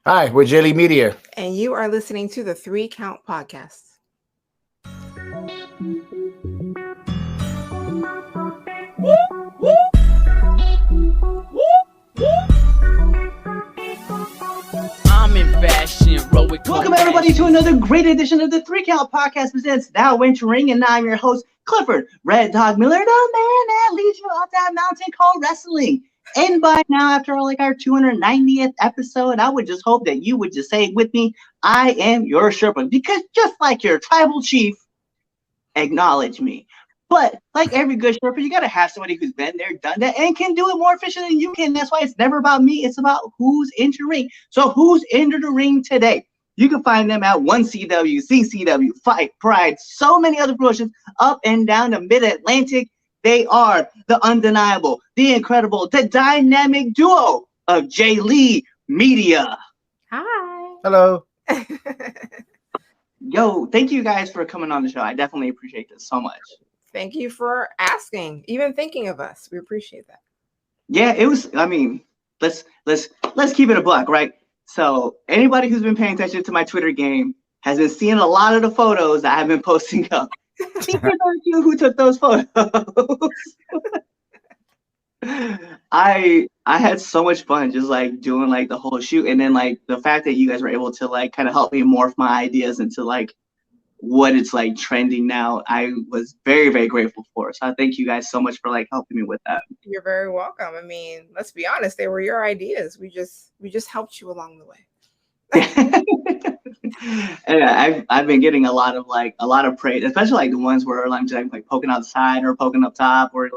Hi, we're Jaylee Media. And you are listening to the 3 Count Podcast. I'm in fashion, roll with Welcome everybody to another great edition of the 3 Count Podcast presents Now Wintering, and I'm your host, Clifford Red Dog Miller, the man that leads you up that mountain called wrestling. And by now, after our 290th episode, I would just hope that you would just say it with me, I am your Sherpa, because just like your tribal chief, acknowledge me. But like every good Sherpa, you gotta have somebody who's been there, done that, and can do it more efficient than you can. That's why it's never about me. It's about who's in the ring. So who's in the ring today? You can find them at 1CW, CCW, Fight, Pride, so many other promotions up and down the Mid-Atlantic. They are the undeniable, the incredible, the dynamic duo of Jaylee Media. Hi. Hello. Yo, thank you guys for coming on the show. I definitely appreciate this so much. Thank you for asking, even thinking of us. We appreciate that. Yeah, it was. I mean, let's keep it a buck, right? So anybody who's been paying attention to my Twitter game has been seeing a lot of the photos that I've been posting up. These are you who took those photos. I had so much fun just doing the whole shoot, and then the fact that you guys were able to kind of help me morph my ideas into what it's trending now. I was very, very grateful for. So I thank you guys so much for helping me with that. You're very welcome. I mean, let's be honest, they were your ideas. We just helped you along the way. And I've been getting a lot of praise, especially the ones where I'm just poking outside or poking up top, or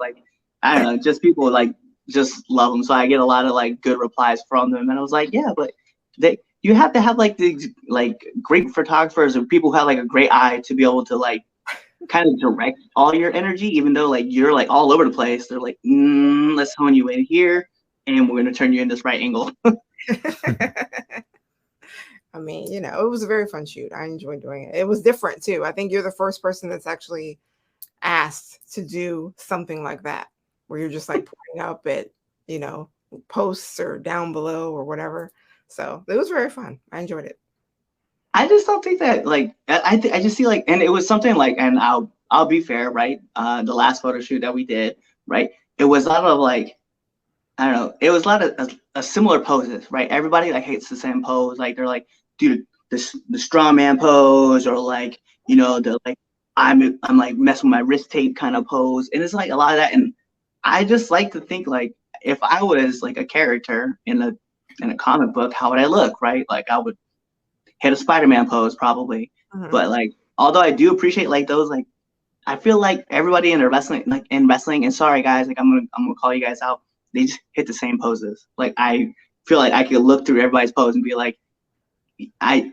I don't know, just people just love them. So I get a lot of good replies from them, and I was like, yeah, but you have to have these great photographers or people who have a great eye to be able to kind of direct all your energy, even though you're all over the place. They're let's hone you in here, and we're gonna turn you in this right angle. I mean, it was a very fun shoot. I enjoyed doing it. It was different too. I think you're the first person that's actually asked to do something like that, where you're just pointing up at, posts or down below or whatever. So it was very fun. I enjoyed it. I just don't think that I just see and it was something and I'll be fair, right? The last photo shoot that we did, right? It was a lot of I don't know, it was a lot of similar poses, right? Everybody hates the same pose. They're dude, the strong man pose, or the I'm messing with my wrist tape kind of pose. And it's a lot of that. And I just like to think if I was a character in a comic book, how would I look, right? I would hit a Spider-Man pose probably. Mhm. But although I do appreciate those, I feel everybody in wrestling, and sorry guys, I'm gonna call you guys out, they just hit the same poses. I feel I could look through everybody's pose and be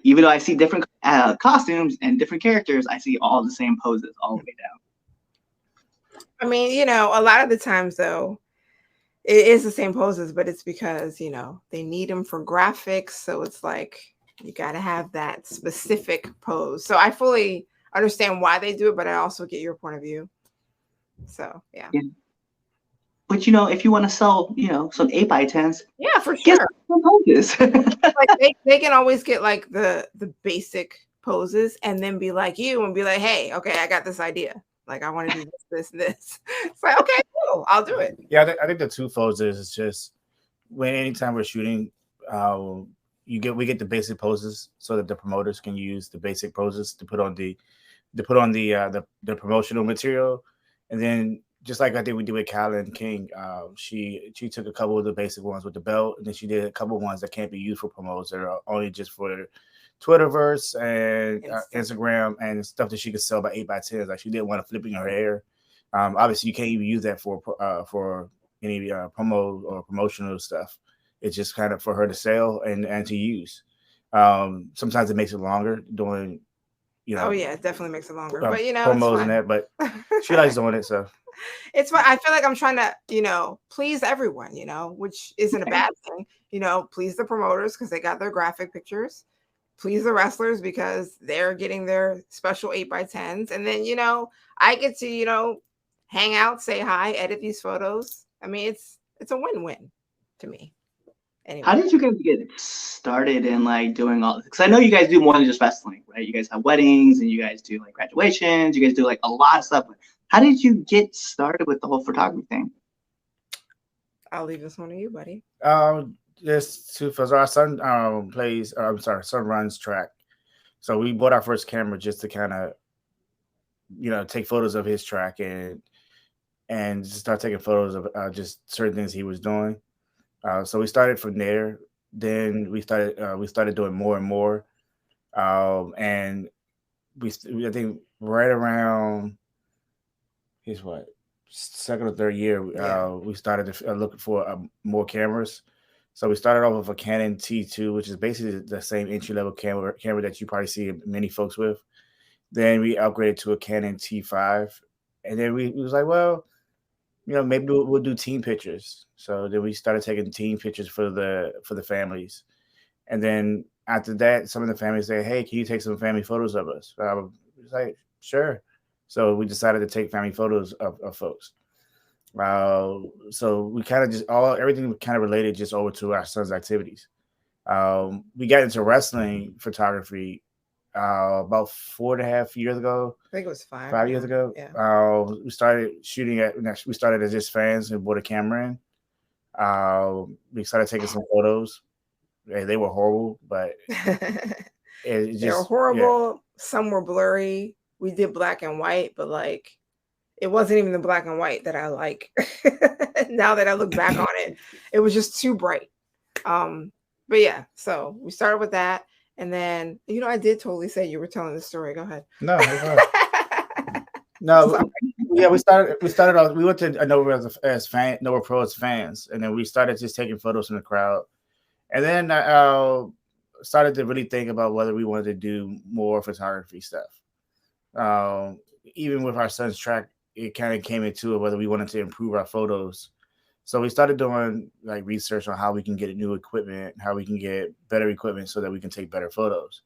even though I see different costumes and different characters, I see all the same poses all the way down. I mean, a lot of the times though, it is the same poses, but it's because, they need them for graphics. So it's you got to have that specific pose. So I fully understand why they do it, but I also get your point of view. So, yeah. But, if you want to sell, some 8x10s. Yeah, for sure. Some poses. they can always get the basic poses and then be like you and be like, hey, okay, I got this idea. I want to do this. It's okay, cool, I'll do it. Yeah, I think the two poses is just anytime we're shooting, we get the basic poses so that the promoters can use the basic poses to put on the promotional material. And then just like I think we did with Callan King, she took a couple of the basic ones with the belt, and then she did a couple of ones that can't be used for promos that are only just for Twitterverse and Instagram and stuff that she could sell by 8x10s. She didn't want to flipping her hair. Obviously, you can't even use that for any promo or promotional stuff. It's just kind of for her to sell and to use. Sometimes it makes it longer doing, Oh yeah, it definitely makes it longer. But promos and that. But she likes doing it, so it's fun. I feel I'm trying to, please everyone, which isn't a bad thing. Please the promoters because they got their graphic pictures. Please the wrestlers because they're getting their special 8x10s. And then, I get to, hang out, say hi, edit these photos. I mean, it's a win-win to me. Anyway, How did you guys get started in like doing all? Because I know you guys do more than just wrestling, right? You guys have weddings and you guys do like graduations. You guys do like a lot of stuff. How did you get started with the whole photography thing? I'll leave this one to you, buddy. Just to for our son plays. I'm sorry, son runs track. So we bought our first camera just to kind of take photos of his track and just start taking photos of just certain things he was doing. So we started from there. Then we started doing more and more, and I think right around his what second or third year, we started to look for more cameras. So we started off with a Canon T2, which is basically the same entry level camera that you probably see many folks with. Then we upgraded to a Canon T5, and then we was like, well, maybe we'll do team pictures. So then we started taking team pictures for the families, and then after that, some of the families say, "Hey, can you take some family photos of us?" I was like, "Sure." So we decided to take family photos of folks. So we kind of just everything kind of related just over to our son's activities. We got into wrestling photography about 4.5 years ago. I think it was 5. 5 years ago. Yeah. We started we started as just fans and bought a camera in. We started taking some photos. They were horrible, but it just They were horrible. Yeah. Some were blurry. We did black and white, but like it wasn't even the black and white that I like. Now that I look back on it, it was just too bright. But yeah, so we started with that. And then, I did totally say you were telling the story. Go ahead. No. No. Yeah, we started off. We went to Nova as Nova Pro as fans, and then we started just taking photos from the crowd. And then started to really think about whether we wanted to do more photography stuff. Even with our son's track, it kind of came into it whether we wanted to improve our photos. So we started doing like research on how we can get new equipment, how we can get better equipment so that we can take better photos.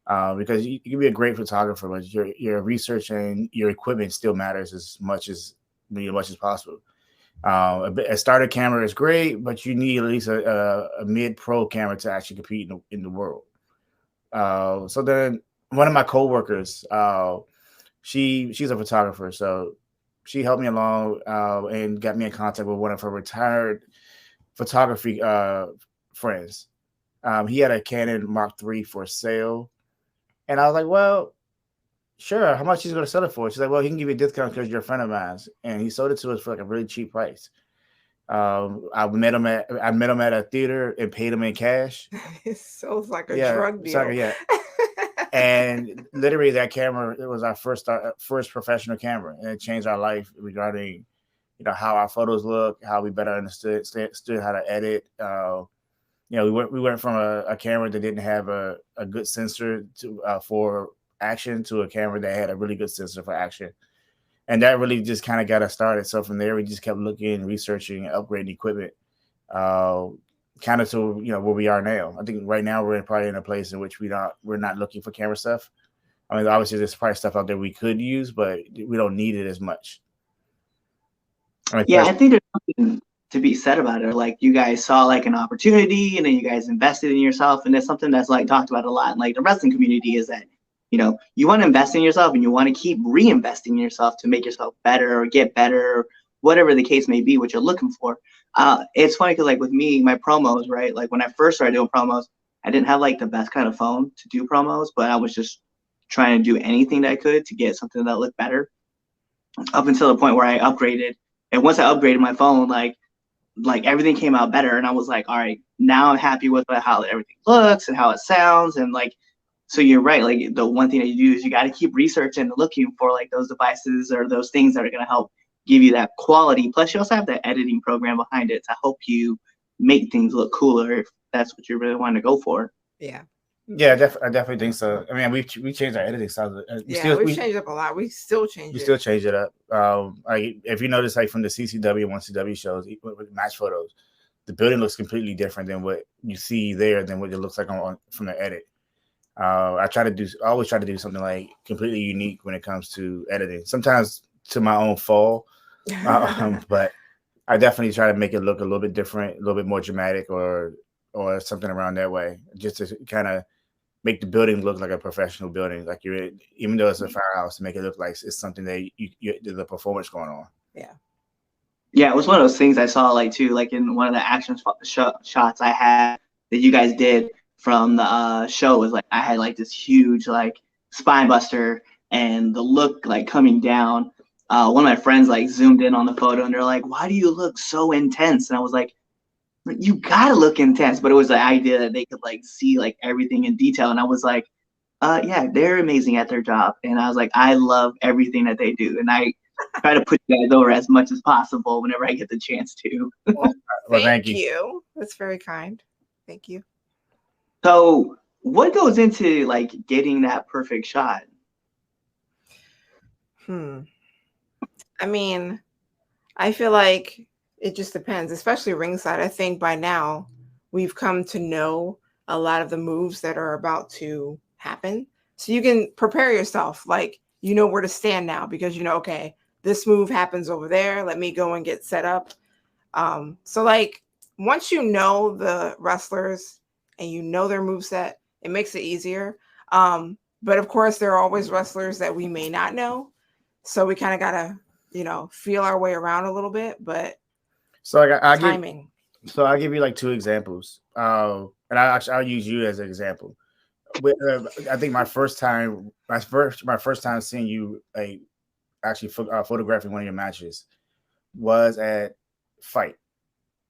Because you can be a great photographer, but your research and your equipment still matters as much as possible. A starter camera is great, but you need at least a mid-pro camera to actually compete in the world. So then one of my coworkers, she's a photographer, so she helped me along and got me in contact with one of her retired photography friends. He had a Canon Mark III for sale, and I was like, well, sure, how much he's going to sell it for? She's like, well, he can give you a discount because you're a friend of mine. And he sold it to us for like a really cheap price. I met him at a theater and paid him in cash. It sounds like a drug deal. Yeah. And literally that camera, it was our first professional camera, and it changed our life regarding, how our photos look, how we better understood how to edit. We went from a camera that didn't have a good sensor for action to a camera that had a really good sensor for action. And that really just kind of got us started. So from there, we just kept looking, researching, upgrading equipment, kind of to where we are now. I think right now we're probably in a place in which we're not looking for camera stuff. I mean, obviously there's probably stuff out there we could use, but we don't need it as much. I think there's something to be said about it. Like you guys saw like an opportunity, and then you guys invested in yourself, and that's something that's like talked about a lot in like the wrestling community is that you want to invest in yourself and you want to keep reinvesting in yourself to make yourself better or get better, whatever the case may be, what you're looking for. It's funny because like with me, my promos, right? Like when I first started doing promos, I didn't have like the best kind of phone to do promos, but I was just trying to do anything that I could to get something that looked better up until the point where I upgraded. And once I upgraded my phone, like everything came out better. And I was like, all right, now I'm happy with how everything looks and how it sounds. And like, so you're right. Like the one thing that you do is you got to keep researching and looking for like those devices or those things that are going to help give you that quality. Plus you also have that editing program behind it to help you make things look cooler if that's what you really want to go for. Yeah. Yeah, I definitely think so. I mean, we changed our editing style. We've changed up a lot. We still change it up. Like if you notice, like from the CCW, 1CW shows with match photos, the building looks completely different than what you see there than what it looks like from the edit. I always try to do something like completely unique when it comes to editing. Sometimes to my own fall, but I definitely try to make it look a little bit different, a little bit more dramatic, or or something around that way, just to kind of make the building look like a professional building, like you're even though it's a firehouse, to make it look like it's something that there's a performance going on. Yeah. Yeah, it was one of those things I saw like too, like in one of the action shots I had that you guys did from the show was like I had like this huge like spine buster and the look like coming down. One of my friends like zoomed in on the photo and they're like, "Why do you look so intense?" And I was like, "You gotta look intense," but it was the idea that they could like see like everything in detail, and I was like, yeah, they're amazing at their job, and I was like, I love everything that they do, and I try to put you guys over as much as possible whenever I get the chance to. Well, Thank you. That's very kind. Thank you. So, what goes into like getting that perfect shot? I mean, I feel like it just depends, especially ringside. I think by now we've come to know a lot of the moves that are about to happen. So you can prepare yourself, like you know where to stand now because you know, okay, this move happens over there. Let me go and get set up. So like once you know the wrestlers and you know their moveset, it makes it easier. But of course, there are always wrestlers that we may not know. So we kind of gotta, feel our way around a little bit, but so I timing. I'll give you like two examples. And I'll use you as an example. I think my first time seeing you like actually photographing one of your matches was at Fight.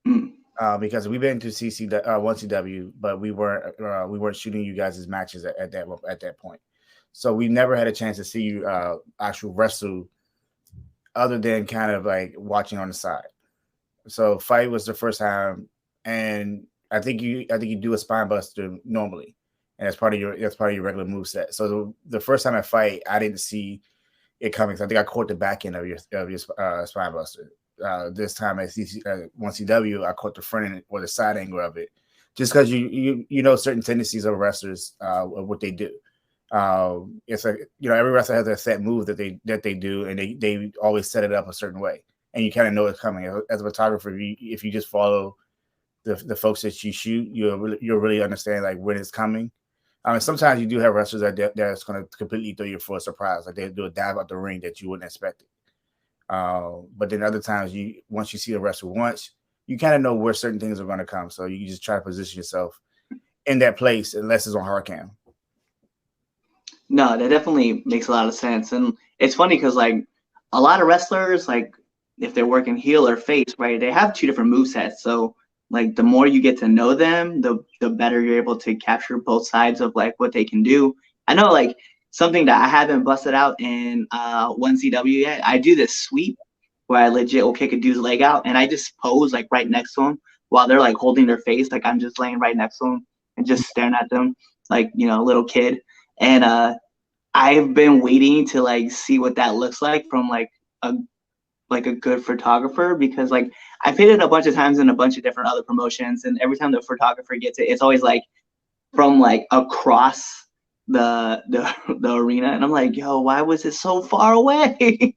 Because we've been to one CW, but we weren't shooting you guys' matches at that point. So we never had a chance to see you actual wrestle, other than kind of like watching on the side. So Fight was the first time, and I think you do a spine buster normally, and that's part of your regular move set. So the first time I Fight, I didn't see it coming. So I think I caught the back end of your spine buster. This time at 1CW, I caught the front end or the side angle of it, just because you know certain tendencies of wrestlers of what they do. It's like every wrestler has a set move that they do, and they always set it up a certain way, and you kind of know it's coming. As a photographer, if you just follow the folks that you shoot, you'll really understand like when it's coming. Sometimes you do have wrestlers that's going to completely throw you for a surprise, like they do a dive out the ring that you wouldn't expect it. But then other times, once you see a wrestler once, you kind of know where certain things are going to come, so you just try to position yourself in that place, unless it's on hard cam. No, that definitely makes a lot of sense. And it's funny because like a lot of wrestlers, like if they're working heel or face, right, they have two different movesets. So like the more you get to know them, the better you're able to capture both sides of like what they can do. I know like something that I haven't busted out in 1CW yet. I do this sweep where I legit will kick a dude's leg out and I just pose like right next to him while they're like holding their face, like I'm just laying right next to them and just staring at them like a little kid. And I've been waiting to like see what that looks like from like a good photographer, because like I've hit it a bunch of times in a bunch of different other promotions, and every time the photographer gets it, it's always like from like across the arena, and I'm like, yo, why was it so far away?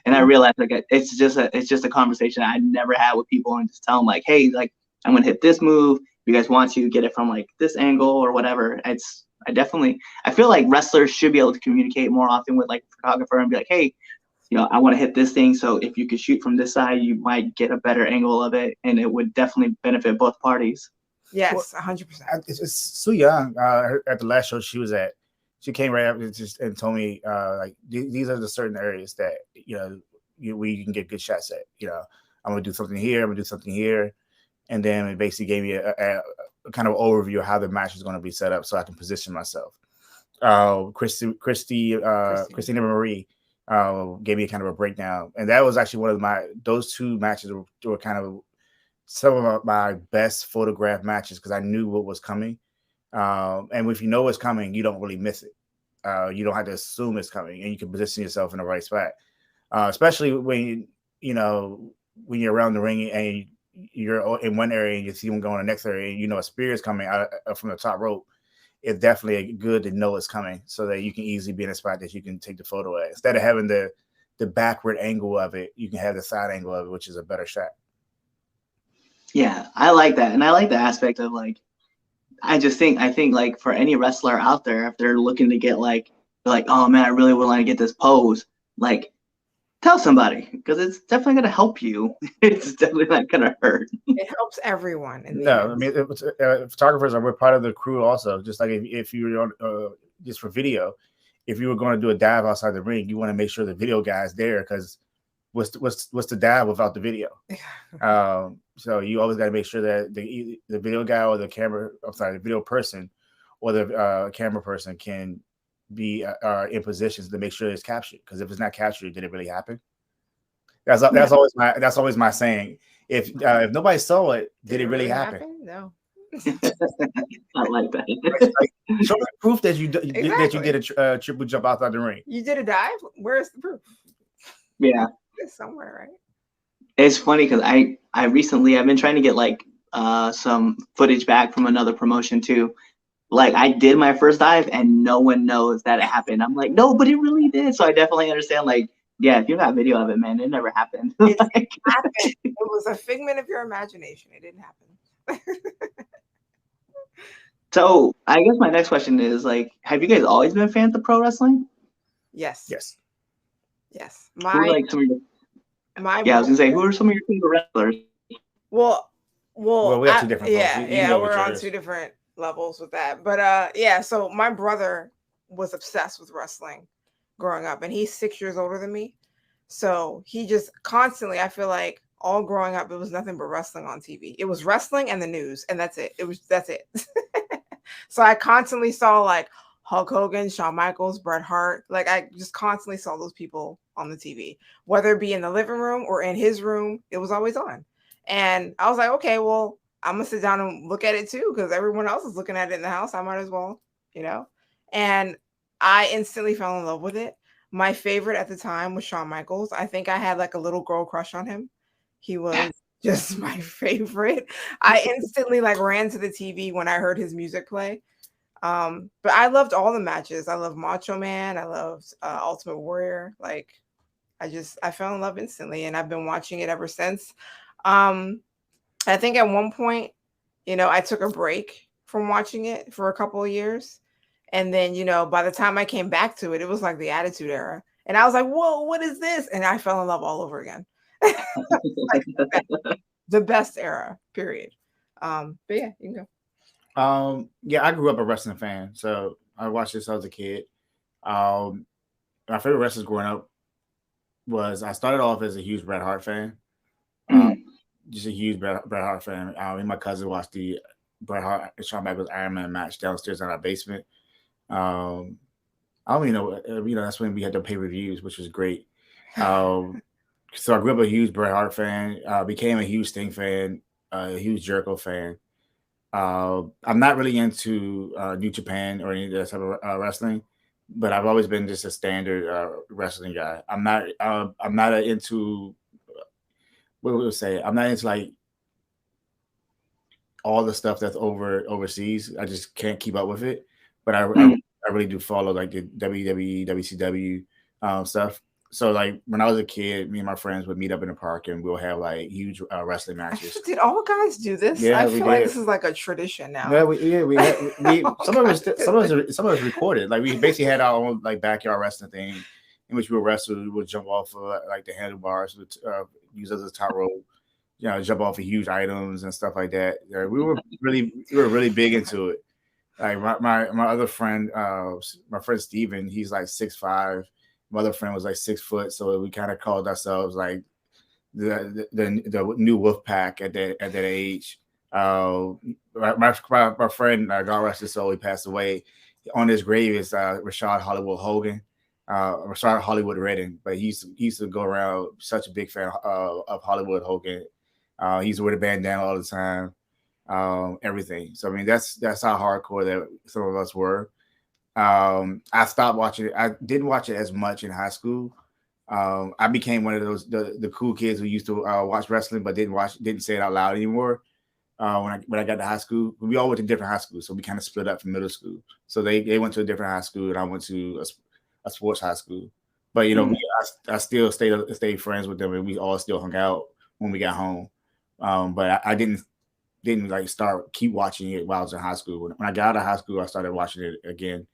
And I realized like it's just a conversation I never had with people, and just tell them like, hey, like I'm gonna hit this move. If you guys want to get it from like this angle or whatever, I feel like wrestlers should be able to communicate more often with like a photographer and be like, hey, I want to hit this thing. So if you could shoot from this side, you might get a better angle of it, and it would definitely benefit both parties. Yes, 100%. It's Su Young at the last show she was at. She came right up and told me like these are the certain areas that where you can get good shots at. I'm gonna do something here. I'm gonna do something here, and then it basically gave me a kind of overview of how the match is going to be set up, so I can position myself. Christina Marie gave me kind of a breakdown, and that was actually one of those two matches were kind of some of my best photographed matches, because I knew what was coming. And if you know what's coming, you don't really miss it. You don't have to assume it's coming, and you can position yourself in the right spot. Especially when you're around the ring and you're in one area and you see them going to the next area, and a spear is coming out from the top rope. It's definitely good to know it's coming, so that you can easily be in a spot that you can take the photo at. Instead of having the backward angle of it, you can have the side angle of it, which is a better shot. Yeah, I like that, and I like the aspect of like I think like for any wrestler out there, if they're looking to get like, oh man, I really would like to get this pose, like tell somebody because it's definitely gonna help you. It's definitely not gonna hurt. It helps everyone in the No, I end. mean, photographers are we're part of the crew also. Just like if you were on just for video, if you were going to do a dive outside the ring, you want to make sure the video guy's there because what's the dive without the video? So you always got to make sure that the video guy or the video person or the camera person can be in positions to make sure it's captured. Because if it's not captured, did it really happen? That's always my saying. If nobody saw it, did it really happen? No. I like that. Like, show me proof that you Exactly. did a triple jump outside the ring. You did a dive? Where's the proof? Yeah, It's somewhere, right? it's funny because I recently I've been trying to get like some footage back from another promotion too. Like I did my first dive and no one knows that it happened. I'm like, no, but it really did. So I definitely understand. Like, yeah, if you got video of it, man, it never happened. It Like, happened. It was a figment of your imagination. It didn't happen. so I guess my next question is like, have you guys always been fans of pro wrestling? Yes. Yes. Yes. Who are like some of your, My yeah, I was gonna say, who are some of your favorite wrestlers? well, we have two different folks. yeah, You yeah, go with we're on yours. two different levels with that. But yeah, so my brother was obsessed with wrestling growing up, and he's 6 years older than me. So he just constantly, I feel like all growing up, it was nothing but wrestling on TV. It was wrestling and the news, and that's it. That's it. So I constantly saw like Hulk Hogan, Shawn Michaels, Bret Hart. Like I just constantly saw those people on the TV, whether it be in the living room or in his room, it was always on. And I was like, okay, well, I'm gonna sit down and look at it too, because everyone else is looking at it in the house. I might as well, you know. And I instantly fell in love with it. My favorite at the time was Shawn Michaels. I think I had like a little girl crush on him. He was just my favorite. I instantly like ran to the TV when I heard his music play. But I loved all the matches. I loved Macho Man. I loved Ultimate Warrior. Like I fell in love instantly, and I've been watching it ever since. Um, I think at one point, I took a break from watching it for a couple of years. And then, by the time I came back to it, it was like the Attitude Era. And I was like, whoa, what is this? And I fell in love all over again. Like the best era, period. But yeah, you can go. Yeah, I grew up a wrestling fan, so I watched this as a kid. My favorite wrestlers growing up was I started off as a huge Bret Hart fan. Just a huge Bret Hart fan. Me and my cousin watched the Bret Hart and Shawn Michaels Iron Man match downstairs in our basement. I don't even know, that's when we had the pay-per-views, which was great. So I grew up a huge Bret Hart fan, became a huge Sting fan, a huge Jericho fan. I'm not really into New Japan or any of that type of wrestling, but I've always been just a standard wrestling guy. I'm not into what would we say? I'm not into like all the stuff that's overseas. I just can't keep up with it. But I really do follow like the WWE, WCW stuff. So like when I was a kid, me and my friends would meet up in the park and we'll have like huge wrestling matches. Did all guys do this? Yeah, I we feel like did. this is like a tradition now. Yeah, we some of us recorded. Like we basically had our own like backyard wrestling thing in which we would wrestle. We would jump off of like the handlebars, use as a top rope, jump off of huge items and stuff like that. We were really big into it. Like my other friend, my friend Steven, he's like 6'5". My other friend was like 6 foot, so we kind of called ourselves like the new Wolf Pack at that age. My friend, God rest his soul, he passed away. On his grave is Rashad Hollywood Hogan, Rashad Hollywood Redden, but he used to go around such a big fan of Hollywood Hogan. He used to wear the bandana all the time, everything. So I mean, that's how hardcore that some of us were. I stopped watching it. I didn't watch it as much in high school. I became one of those the cool kids who used to watch wrestling but didn't say it out loud anymore. When I got to high school, we all went to different high schools, so we kind of split up from middle school. So they went to a different high school, and I went to a sports high school. But I still stayed friends with them, and we all still hung out when we got home. But I didn't like keep watching it while I was in high school. When I got out of high school, I started watching it again,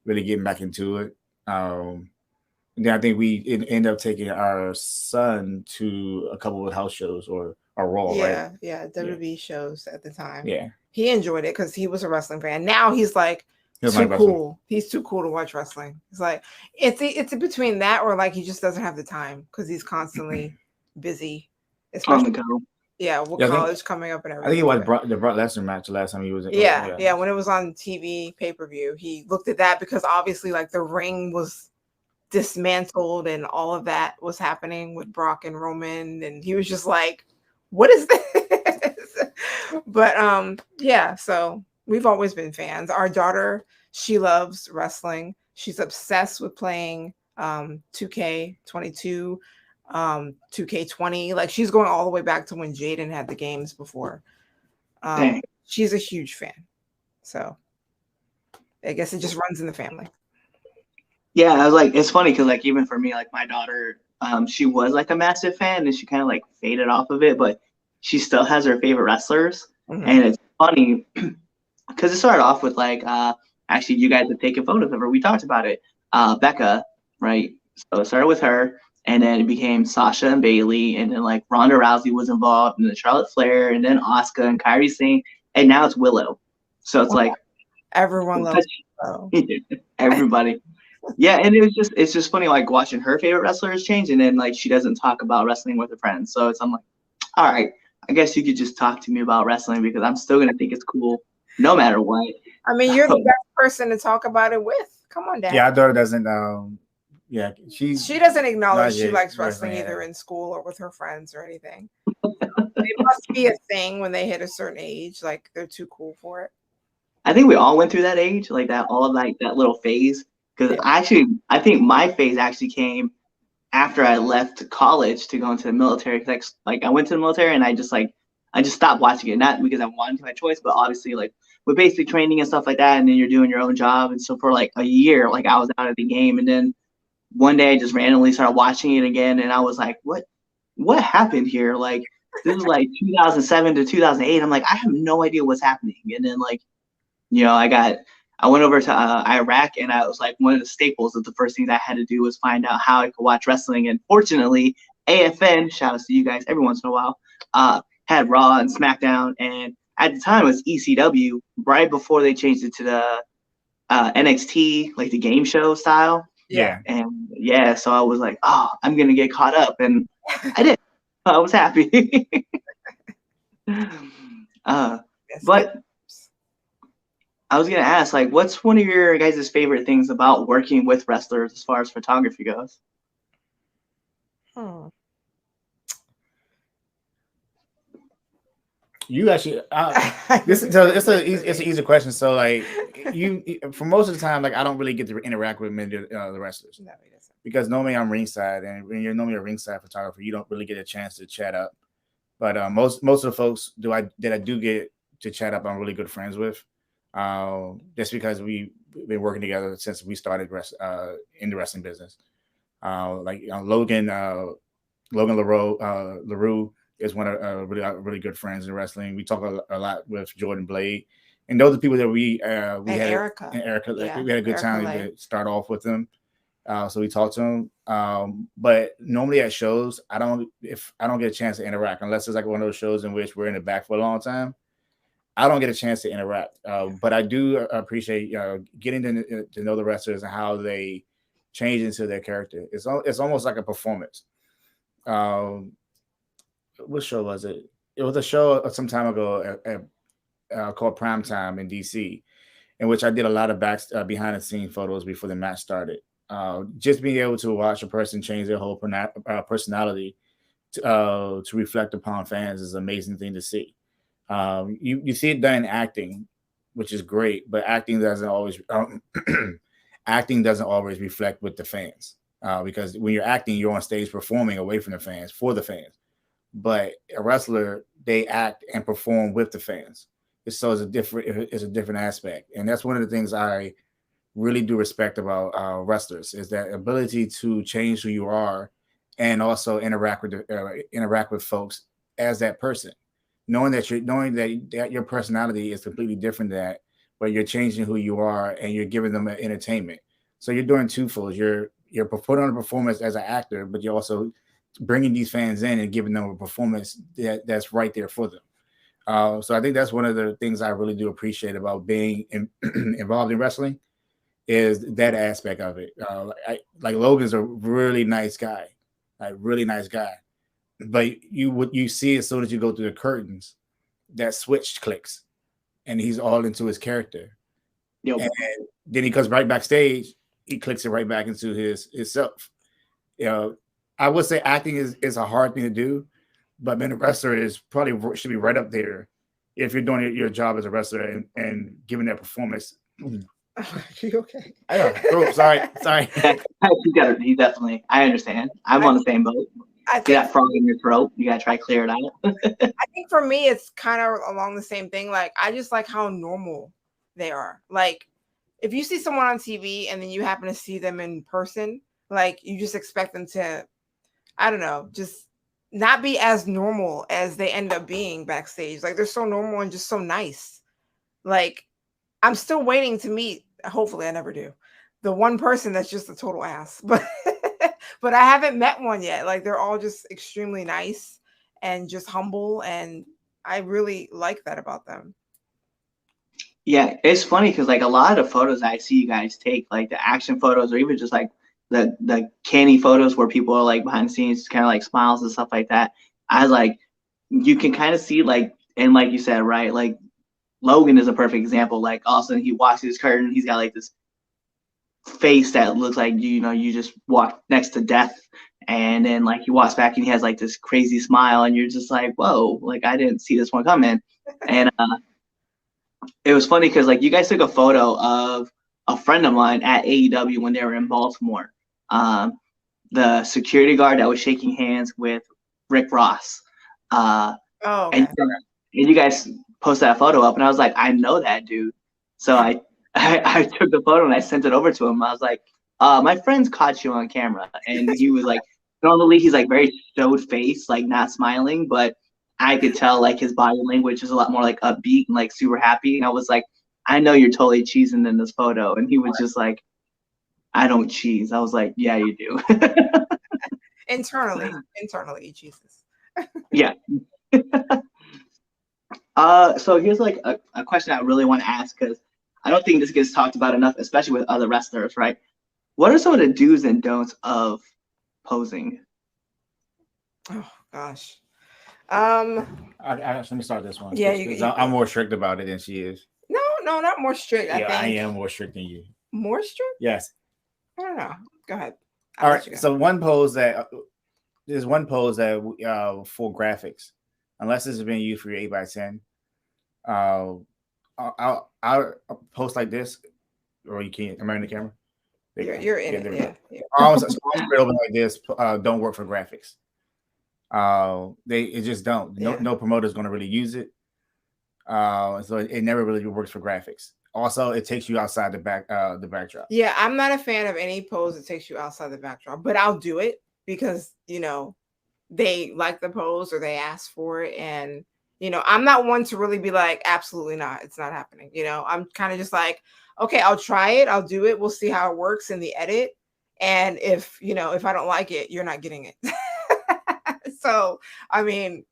really getting back into it. And then I think we ended up taking our son to a couple of house shows or Raw, right? Yeah, WWE shows at the time. Yeah, He enjoyed it because he was a wrestling fan. Now he's like he was too like wrestling. cool. He's too cool to watch wrestling. It's like it's between that or like he just doesn't have the time because he's constantly busy, On especially the go. with Yeah, college coming up and I think he everything. watched the Brock Lesnar match the last time he was. Yeah, when it was on TV pay-per-view, he looked at that because obviously like the ring was dismantled and all of that was happening with Brock and Roman, and he was just like, what is this? But yeah, so we've always been fans. Our daughter, she loves wrestling. She's obsessed with playing 2K22, 2K20. Like she's going all the way back to when Jaden had the games before. Dang. She's a huge fan. So I guess it just runs in the family. Yeah, I was like, it's funny because like even for me, like my daughter, she was like a massive fan and she kind of like faded off of it, but she still has her favorite wrestlers. Mhm. And it's funny because it started off with like actually you guys have taken photos of her. We talked about it. Becca, right? So it started with her, and then it became Sasha and Bailey, and then like Ronda Rousey was involved, and then Charlotte Flair, and then Asuka and Kairi Singh, and now it's Willow. So it's like Everyone loves Willow. everybody. Yeah, and it's just funny like watching her favorite wrestlers change, and then like she doesn't talk about wrestling with her friends. So I'm like, all right, I guess you could just talk to me about wrestling because I'm still gonna think it's cool no matter what. I mean, you're the best person to talk about it with. Come on, Dad. Yeah, our daughter doesn't. Yeah, she doesn't acknowledge not she yet likes wrestling wrestling, either yeah. in school or with her friends or anything. It must be a thing when they hit a certain age, like they're too cool for it. I think we all went through that age, like that all like that little phase. Because I think my phase actually came after I left college to go into the military. Like I went to the military and I just stopped watching it, not because I wanted to by choice, but obviously like with basic training and stuff like that, and then you're doing your own job, and so for like a year, like I was out of the game, and then one day I just randomly started watching it again, and I was like, what happened here? Like this is like 2007 to 2008. I'm like, I have no idea what's happening, and then like I went over to Iraq, and I was like one of the staples of the first things I had to do was find out how I could watch wrestling. And fortunately, AFN, shout out to you guys every once in a while, had Raw and SmackDown. And at the time, it was ECW, right before they changed it to the NXT, like the game show style. Yeah. And yeah, so I was like, oh, I'm going to get caught up. And I did. I was happy. But I was going to ask, like, what's one of your guys' favorite things about working with wrestlers as far as photography goes? You actually, it's an easy question. So like for most of the time, like I don't really get to interact with many of the wrestlers. No, he doesn't. Because normally I'm ringside, and when you're normally a ringside photographer, you don't really get a chance to chat up. But most of the folks that I do get to chat up, I'm really good friends with. Just because we've been working together since we started in the wrestling business. Logan LaRue is one of really good friends in wrestling. We talk a lot with Jordan Blade, and those are people that we had Erica. Yeah, we had a good time to start off with them. So we talked to them. But normally at shows, if I don't get a chance to interact unless it's like one of those shows in which we're in the back for a long time. I don't get a chance to interact, but I do appreciate getting to know the wrestlers and how they change into their character. It's almost like a performance. What show was it? It was a show some time ago called Prime Time in DC, in which I did a lot of behind the scene photos before the match started. Just being able to watch a person change their whole personality to reflect upon fans is an amazing thing to see. You see it done in acting, which is great, but acting doesn't always reflect with the fans because when you're acting, you're on stage performing away from the fans for the fans. But a wrestler, they act and perform with the fans. It's a different aspect, and that's one of the things I really do respect about wrestlers is that ability to change who you are and also interact with folks as that person. knowing that your personality is completely different than that, but you're changing who you are and you're giving them entertainment. So you're doing twofold. You're putting on a performance as an actor, but you're also bringing these fans in and giving them a performance that's right there for them. So I think that's one of the things I really do appreciate about being involved in wrestling is that aspect of it. Like Logan's a really nice guy, like really nice guy, but what you see as soon as you go through the curtains, that switch clicks, and he's all into his character. Yep. And then he comes right backstage, he clicks it right back into his self. I would say acting is a hard thing to do, but being a wrestler is probably should be right up there if you're doing your job as a wrestler and giving that performance. Are you okay? Oh, sorry. He definitely. I understand. I'm on the same boat. Get that frog in your throat. You gotta try to clear it out. I think for me, it's kind of along the same thing. Like, I just like how normal they are. Like, if you see someone on TV and then you happen to see them in person, like, you just expect them to, I don't know, just not be as normal as they end up being backstage. Like, they're so normal and just so nice. Like, I'm still waiting to meet, hopefully I never do, the one person that's just a total ass. But I haven't met one yet. Like, they're all just extremely nice and just humble, and I really like that about them. Yeah, it's funny because like a lot of the photos I see you guys take, like the action photos, or even just like the canny photos where people are like behind the scenes, kind of like smiles and stuff like that. I like you can kind of see like, and like you said, right, like Logan is a perfect example. Like all of a sudden he walks through his curtain, he's got like this face that looks like you just walked next to death, and then like he walks back and he has like this crazy smile, and you're just like, whoa, like I didn't see this one coming. And it was funny because like you guys took a photo of a friend of mine at AEW when they were in Baltimore. The security guard that was shaking hands with Rick Ross. Okay. And you guys posted that photo up, and I was like, I know that dude. So I took the photo and I sent it over to him. I was like, my friends caught you on camera. And he was like, normally he's like very stowed face, like not smiling, but I could tell like his body language is a lot more like upbeat and like super happy. And I was like, I know you're totally cheesing in this photo. And he was just like, I don't cheese. I was like, yeah, you do. Internally, he cheeses. Yeah. So here's like a question I really want to ask, because I don't think this gets talked about enough, especially with other wrestlers, right? What are some of the do's and don'ts of posing? Oh gosh. Let me start this one. Yeah, I'm more strict about it than she is. No, not more strict. I am more strict than you. More strict? Yes. I don't know. Go ahead. All right. So there's one pose that for graphics, unless this is being used for your 8x10, I'll post like this, or you can't. Am I in the camera? You're in it. Yeah. Arms spread open like this. Don't work for graphics. It just don't. No promoter is going to really use it. So it never really works for graphics. Also, it takes you outside the backdrop. Yeah, I'm not a fan of any pose that takes you outside the backdrop, but I'll do it because they like the pose or they ask for it, and I'm not one to really be like, absolutely not, it's not happening. I'm kind of just like, okay, I'll try it, I'll do it, we'll see how it works in the edit, and if I don't like it, you're not getting it. So I mean,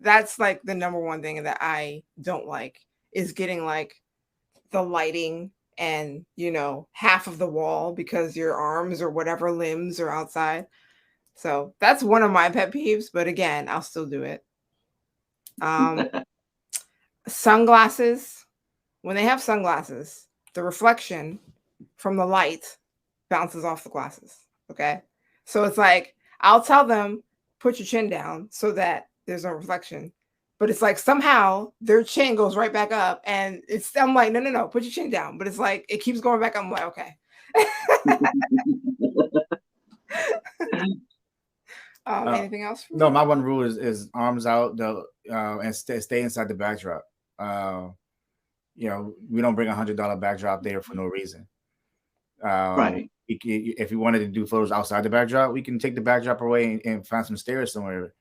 that's like the number one thing that I don't like, is getting like the lighting and half of the wall because your arms or whatever limbs are outside. So that's one of my pet peeves, but again, I'll still do it. Sunglasses. When they have sunglasses, the reflection from the light bounces off the glasses. Okay. So it's like, I'll tell them, put your chin down so that there's no reflection. But it's like somehow their chin goes right back up, and I'm like, no, put your chin down. But it's like it keeps going back up. I'm like, okay. Anything else? No, my one rule is arms out, and stay inside the backdrop. We don't bring $100 backdrop there for no reason. Right. If you wanted to do photos outside the backdrop, we can take the backdrop away and find some stairs somewhere.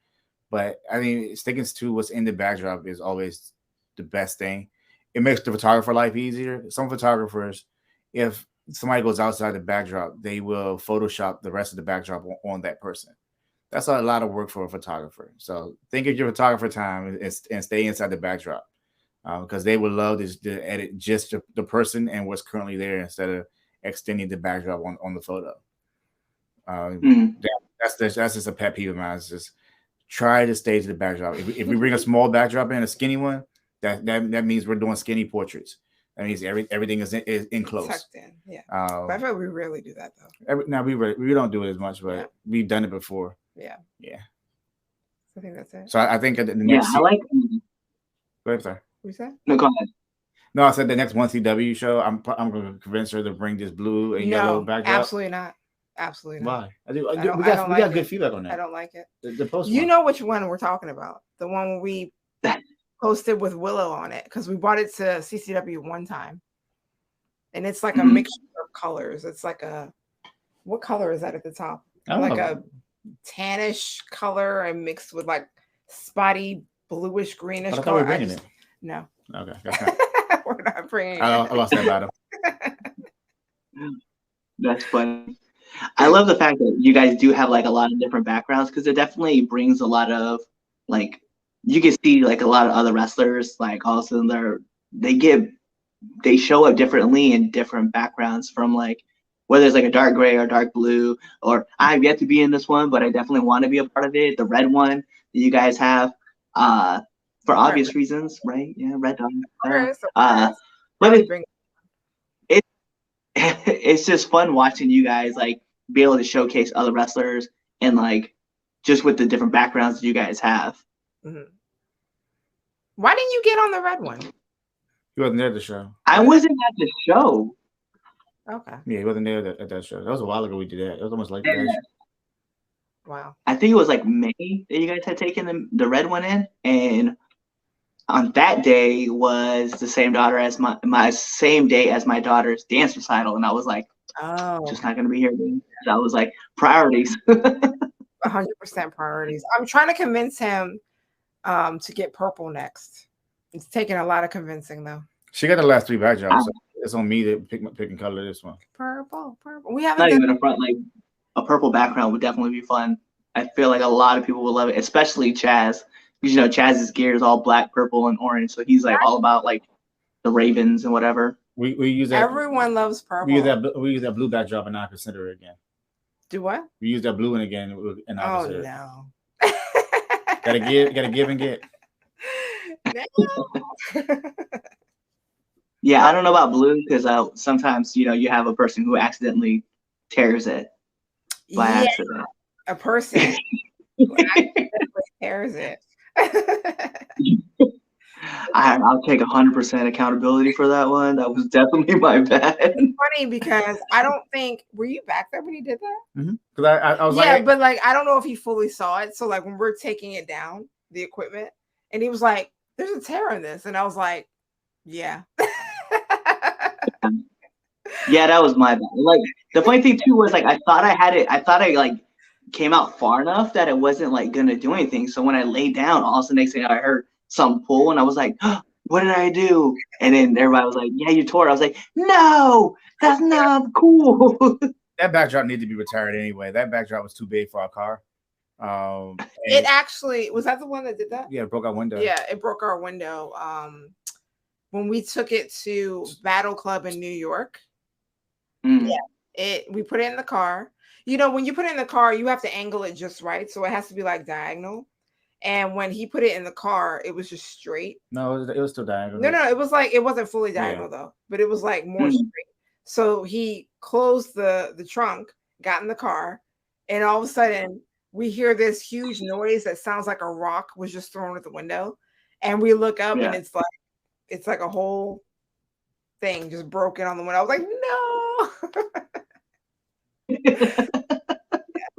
But I mean, sticking to what's in the backdrop is always the best thing. It makes the photographer life easier. Some photographers, if somebody goes outside the backdrop, they will Photoshop the rest of the backdrop on that person. That's a lot of work for a photographer. So think of your photographer time and stay inside the backdrop, because they would love to edit just the person and what's currently there instead of extending the backdrop on the photo. Mhm. That's just a pet peeve of mine. It's just try to stay to the backdrop. If we bring a small backdrop in, a skinny one, that means we're doing skinny portraits. That means everything is in close. Tucked in, yeah. But I feel like we rarely do that though. Now we don't do it as much, but Yeah. we've done it before. Yeah. Yeah. I think that's it. So I think the Yeah, next. I like. Go ahead, sorry. What you said? No, go ahead. No, I said the next 1CW show. I'm going to convince her to bring this blue and yellow No, backdrop. absolutely not. Absolutely not. Why? I do. I don't We got like good it. feedback on that. I don't like it. The post. You one. know which one we're talking about? The one we posted with Willow on it, because we brought it to CCW one time, and it's like a Mhm. mixture of colors. It's like what color is that at the top? I don't Like know. a tannish color and mixed with like spotty bluish greenish I thought we color. were bringing it. No, Okay. That's not, we're not bringing I it. lost that battle. That's funny. I love the fact that you guys do have like a lot of different backgrounds, because it definitely brings a lot of like, you can see like a lot of other wrestlers like all of a sudden they show up differently in different backgrounds, from like whether it's like a dark gray or dark blue, or I've yet to be in this one, but I definitely want to be a part of it. The red one that you guys have, for obvious reasons, right? Yeah, red dog. But it's just fun watching you guys like be able to showcase other wrestlers, and like just with the different backgrounds that you guys have. Mhm. Why didn't you get on the red one? He wasn't there at the show. I wasn't at the show. Okay. Yeah, he wasn't there at that show. That was a while ago we did that. It was almost like that. Wow. I think it was like May that you guys had taken the red one in, and on that day was the same same day as my daughter's dance recital, and I was like, Oh, just not gonna be here. Dude. So I was like, priorities. 100% priorities. I'm trying to convince him to get purple next. It's taking a lot of convincing though. She got the last 3 backdrops, so it's on me to pick and color this one. Purple. We haven't Not done even a front, like a purple background would definitely be fun. I feel like a lot of people would love it, especially Chaz. Because you know Chaz's gear is all black, purple, and orange, so he's like all about like the Ravens and whatever. We use that. Everyone loves purple. We use that blue backdrop and not consider it again. Do what? We use that blue one again and not Oh consider no. it. Gotta give and get. No. Yeah, I don't know about blue, because sometimes you have a person who accidentally tears it by accident. A person who accidentally tears it. I'll take 100% accountability for that one. That was definitely my bad. It's funny because I don't think, were you back there when he did that? Because I was Yeah, like, but like I don't know if he fully saw it. So like when we're taking it down, the equipment, and he was like, "There's a tear in this," and I was like, "Yeah." Yeah, that was my bad. Like the funny thing too was like I thought I had it. I thought I like came out far enough that it wasn't like gonna do anything. So when I laid down, all of a sudden next thing I heard some pull, and I was like, oh, "What did I do?" And then everybody was like, "Yeah, you tore it." I was like, "No, that's not cool." that backdrop needed to be retired anyway. That backdrop was too big for our car. It actually was that the one that did that? Yeah, it broke our window. Yeah, it broke our window. When we took it to Battle Club in New York. Mm. Yeah, we put it in the car. You know, when you put it in the car, you have to angle it just right, so it has to be like diagonal. And when he put it in the car, it was just straight. No, it was still diagonal. No, it was like it wasn't fully diagonal though, but it was like more straight. So he closed the trunk, got in the car, and all of a sudden we hear this huge noise that sounds like a rock was just thrown at the window, and we look up and it's like a whole thing just broken on the window. I was like, no.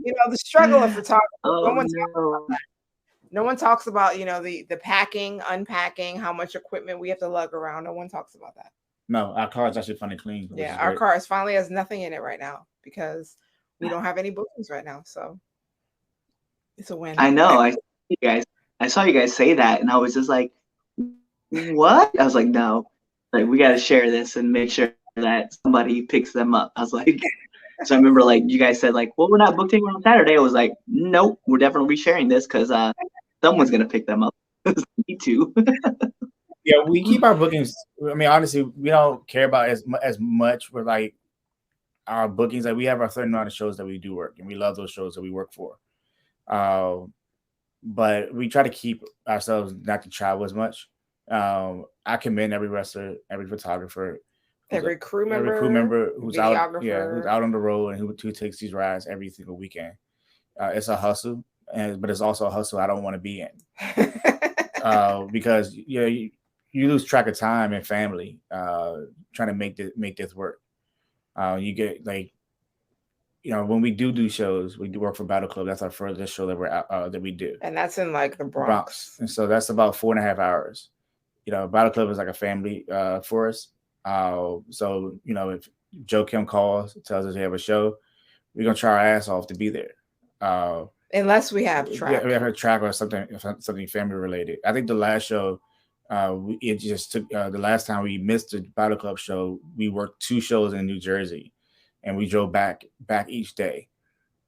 You know, the struggle of photography. No one talks about, you know, the packing, unpacking, how much equipment we have to lug around. No one talks about that. No, our car is actually funny clean. Yeah, our car finally has nothing in it right now because we don't have any bookings right now. So it's a win. I know. you guys. I saw you guys say that, and I was just like, "What?" I was like, "No, like we got to share this and make sure that somebody picks them up." I was like, so I remember like you guys said like, "Well, we're not booked anywhere on Saturday." I was like, "Nope, we're definitely sharing this because someone's gonna pick them up." Me too. Yeah, we keep our bookings. I mean, honestly, we don't care about as much with like our bookings. Like we have our certain amount of shows that we do work, and we love those shows that we work for. But we try to keep ourselves not to travel as much. I commend every wrestler, every photographer, Every crew member who's out, videographer. who's out on the road and who takes these rides every single weekend. It's a hustle, but it's also a hustle I don't want to be in because you lose track of time and family trying to make this work. You get like when we do shows, we do work for Battle Club. That's our furthest show that that we do, and that's in like the Bronx. And so that's about 4.5 hours. Battle Club is like a family for us. So if Joe Kim calls, tells us we have a show, we're gonna try our ass off to be there. Unless we have track. We have a track or something family related. I think the last show, it just took the last time we missed the Battle Club show. We worked 2 shows in New Jersey, and we drove back each day.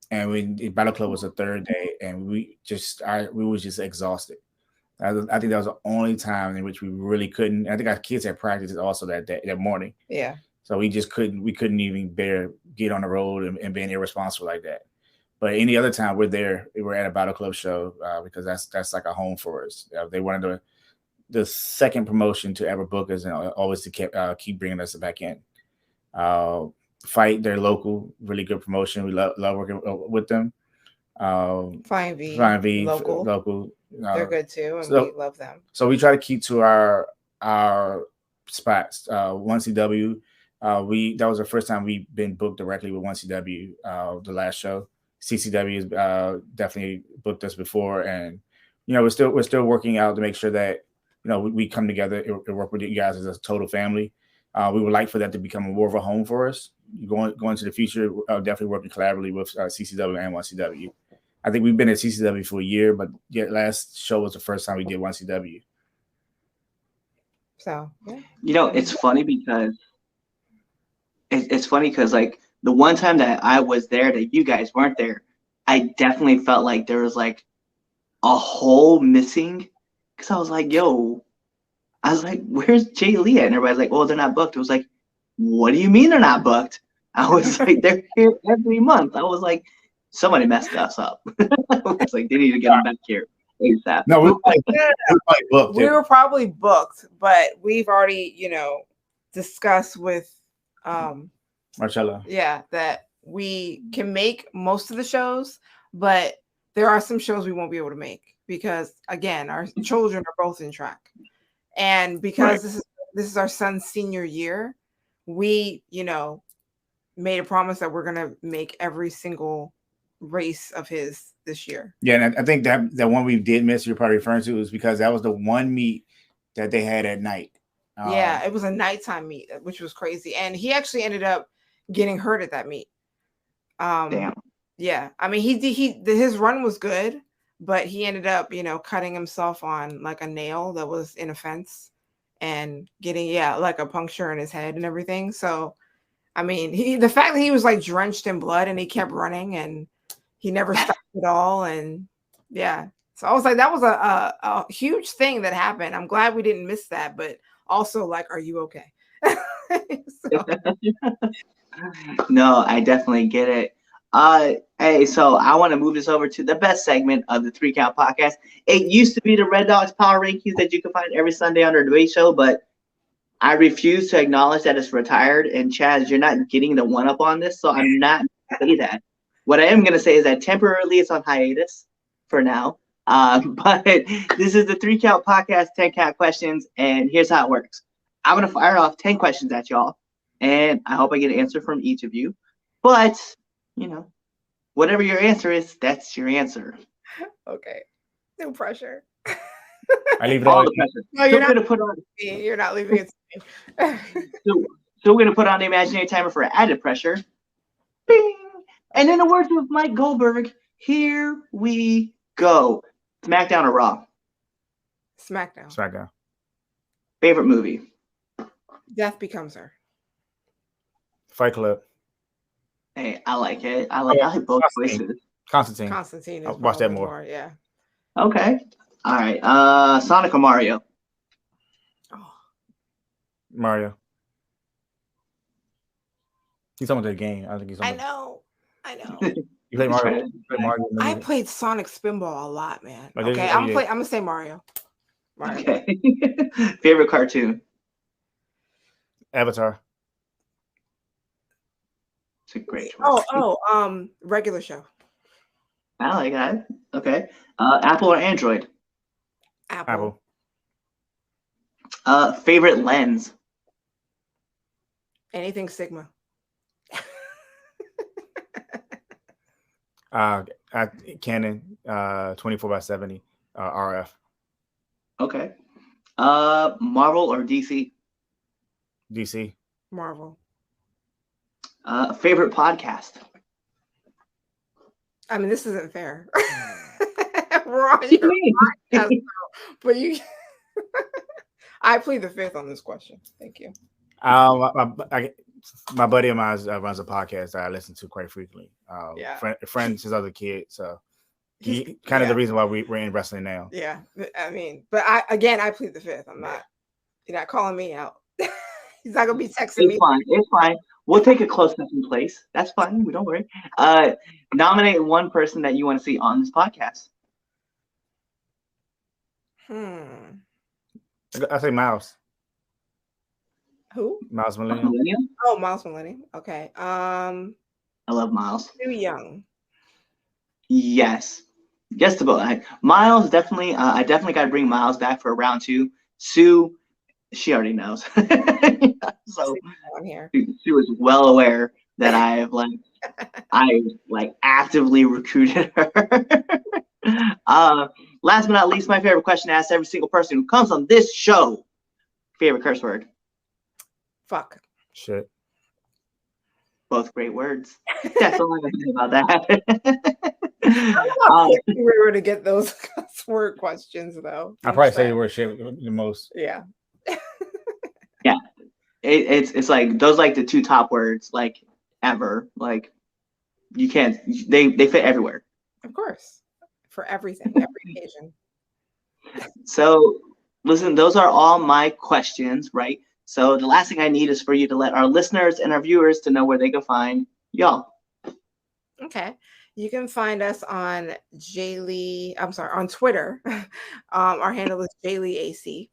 And the Battle Club was the 3rd day, and we was just exhausted. I think that was the only time in which we really couldn't. I think our kids had practice also that morning. Yeah. So we just couldn't even bear get on the road and being irresponsible like that. But any other time we're there, we're at a Battle Club show because that's like a home for us. They wanted the second promotion to ever book us and always to keep bringing us back in. Fight, they're local, really good promotion. We love working with them. Flying V, local. They're good too, and we love them. So we try to keep to our spots. 1CW, that was the first time we've been booked directly with 1CW. The last show, CCW has definitely booked us before, and we're still working out to make sure that we come together and work with you guys as a total family. We would like for that to become more of a home for us. Going to the future, definitely working collaboratively with CCW and 1CW. I think we've been at CCW for a year, but last show was the first time we did 1CW. So, it's funny because like the one time that I was there that you guys weren't there, I definitely felt like there was like a hole missing because I was like, where's Jaylee at? And everybody's like, oh, they're not booked. I was like, what do you mean they're not booked? I was like, they're here every month. I was like, somebody messed us up. I was like, they need to get them back here ASAP. No, we were probably booked, but we've already, discussed with Marcella. Yeah, that we can make most of the shows, but there are some shows we won't be able to make because, again, our children are both in track. And because this is our son's senior year, we, made a promise that we're going to make every single race of his this year. Yeah, and I think that one we did miss, you're probably referring to, is because that was the one meet that they had at night. Yeah, it was a nighttime meet, which was crazy. And he actually ended up getting hurt at that meet. Damn. Yeah, I mean, his run was good, but he ended up, cutting himself on like a nail that was in a fence and getting, like a puncture in his head and everything. So, I mean, the fact that he was like drenched in blood and he kept running and he never stopped at all. And yeah, so I was like, that was a huge thing that happened. I'm glad we didn't miss that, but also like, are you okay? No, I definitely get it. Hey, so I want to move this over to the best segment of the 3 Count podcast. It used to be the Red Dogs Power Rankings that you can find every Sunday on our debate show, but I refuse to acknowledge that it's retired. And Chaz, you're not getting the one up on this, so I'm not going to say that. What I am going to say is that temporarily it's on hiatus for now. But this is the 3 Count podcast, 10 count questions, and here's how it works. I'm going to fire off 10 questions at y'all, and I hope I get an answer from each of you. But, whatever your answer is, that's your answer. Okay. No pressure. I leave it all the pressure. No, you're not leaving it to me. So we're going to put on the imaginary timer for added pressure. Bing! And in the words of Mike Goldberg, here we go. SmackDown or Raw? SmackDown. SmackDown. Favorite movie? Death Becomes Her. Fight Club. Hey, I like it. I like both choices. Constantine. Constantine is I'll watch that probably more. Yeah. Okay. All right. Sonic or Mario? Oh, Mario. He's talking about the game. I think he's I talking about. know. You play Mario. You play Mario I played Sonic Spinball a lot, man. Oh, did you? Okay, Oh, I'm you gonna say Mario. Mario. Okay. Favorite cartoon? Avatar. It's a great choice. Regular show. I like that. Okay. Apple or Android? Apple. Favorite lens? Anything Sigma. Canon 24x70 RF. Okay. Marvel or DC? DC. Marvel. Favorite podcast? I mean, this isn't fair. We're on your podcast, but you. I plead the fifth on this question. Thank you. My buddy of mine runs a podcast that I listen to quite frequently. Friends, his other kid. So he kind of the reason why we're in wrestling now. Yeah, I mean, but I plead the fifth. I'm not. You're not calling me out. He's not gonna be texting me. It's fine. We'll take a close second place. That's fine. We don't worry. Nominate one person that you want to see on this podcast. I say Miles. Who? Miles Millennium. Oh, Miles Millennium. Okay. I love Miles. Too young. Yes to both. Miles definitely. I definitely got to bring Miles back for round 2. Sue, she already knows. So she was well aware that I actively recruited her. Last but not least, my favorite question to ask every single person who comes on this show. Favorite curse word? Fuck. Shit. Both great words. That's all I can say about that. We were to get those curse word questions, though. I probably say the word shit the most. Yeah. Yeah. It's like those the 2 top words ever. You can't. They fit everywhere. Of course. For everything, every occasion. So, listen, those are all my questions, right? So the last thing I need is for you to let our listeners and our viewers to know where they can find y'all. Okay. You can find us on Jaylee. I'm sorry, on Twitter. Our handle is Jaylee AC.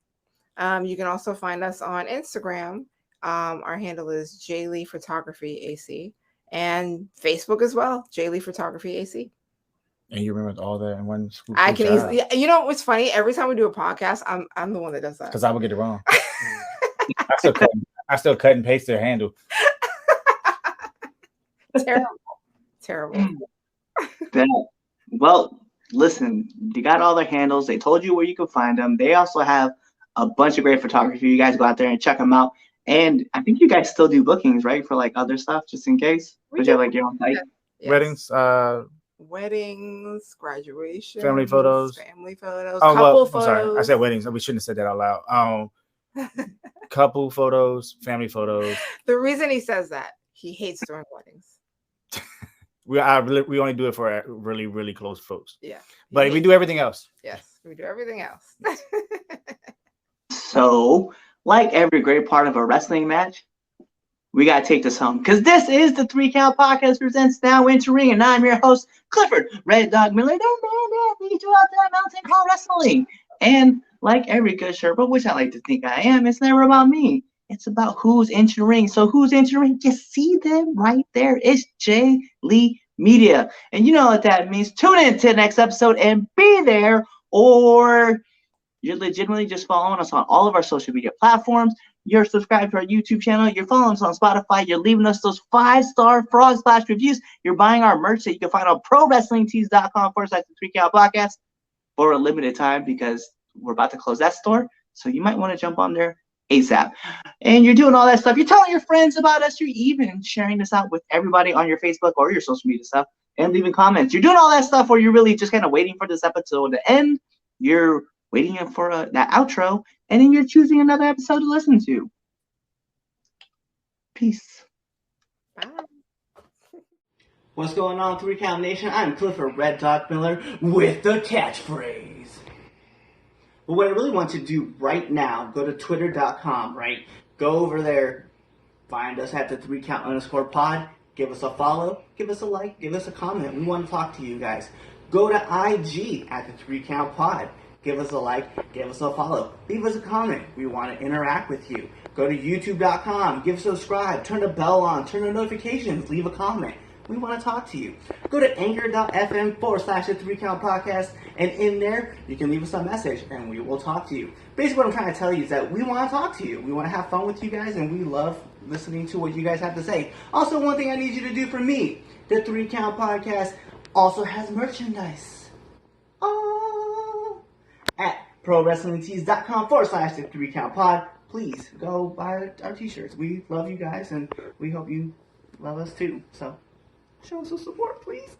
You can also find us on Instagram. Our handle is Jaylee Photography AC, and Facebook as well, Jaylee Photography AC. And you remember all that in one swoop. I can easily. You know what's funny? Every time we do a podcast, I'm the one that does that because I would get it wrong. I still cut and paste their handle. Terrible. Well, listen, you got all their handles. They told you where you can find them. They also have a bunch of great photography. You guys go out there and check them out. And I think you guys still do bookings, right? For other stuff, just in case. But you have your own site. Yes. Weddings, graduation, family photos, couple photos. I'm sorry, I said weddings. We shouldn't have said that out loud. Couple photos, family photos. The reason he says that, he hates doing weddings. We only do it for really, really close folks. Yeah, but we do everything else. Yes, we do everything else. So, like every great part of a wrestling match, we got to take this home. Because this is the 3 Count Podcast presents Now Entering, and I'm your host, Clifford Red Dog Miller. That man, lead you out that mountain called wrestling. And like every good Sherpa, which I like to think I am, it's never about me. It's about who's entering. So who's entering? You see them right there. It's Jaylee Media. And you know what that means. Tune in to the next episode and be there, or you're legitimately just following us on all of our social media platforms. You're subscribed to our YouTube channel. You're following us on Spotify. You're leaving us those 5-star frog splash reviews. You're buying our merch that you can find on ProWrestlingTees.com/3Count Podcast for a limited time, because we're about to close that store. So you might want to jump on there ASAP. And you're doing all that stuff. You're telling your friends about us. You're even sharing this out with everybody on your Facebook or your social media stuff. and leaving comments. You're doing all that stuff where you're really just kind of waiting for this episode to end. You're waiting for that outro, and then you're choosing another episode to listen to. Peace. Bye. What's going on, 3 Count Nation? I'm Clifford Red Dog Miller with the catchphrase. But what I really want you to do right now, go to twitter.com, right? Go over there, find us at the 3count_pod, give us a follow, give us a like, give us a comment. We want to talk to you guys. Go to IG at the 3Count Pod. Give us a like, give us a follow, leave us a comment. We want to interact with you. Go to youtube.com, give us a subscribe, turn the bell on, turn the notifications, leave a comment. We want to talk to you. Go to anchor.fm/the 3Count Podcast, and in there, you can leave us a message, and we will talk to you. Basically, what I'm trying to tell you is that we want to talk to you. We want to have fun with you guys, and we love listening to what you guys have to say. Also, one thing I need you to do for me, the 3Count Podcast also has merchandise. At prowrestlingtees.com/the 3Count Pod. Please go buy our t-shirts. We love you guys, and we hope you love us too. So show us some support, please.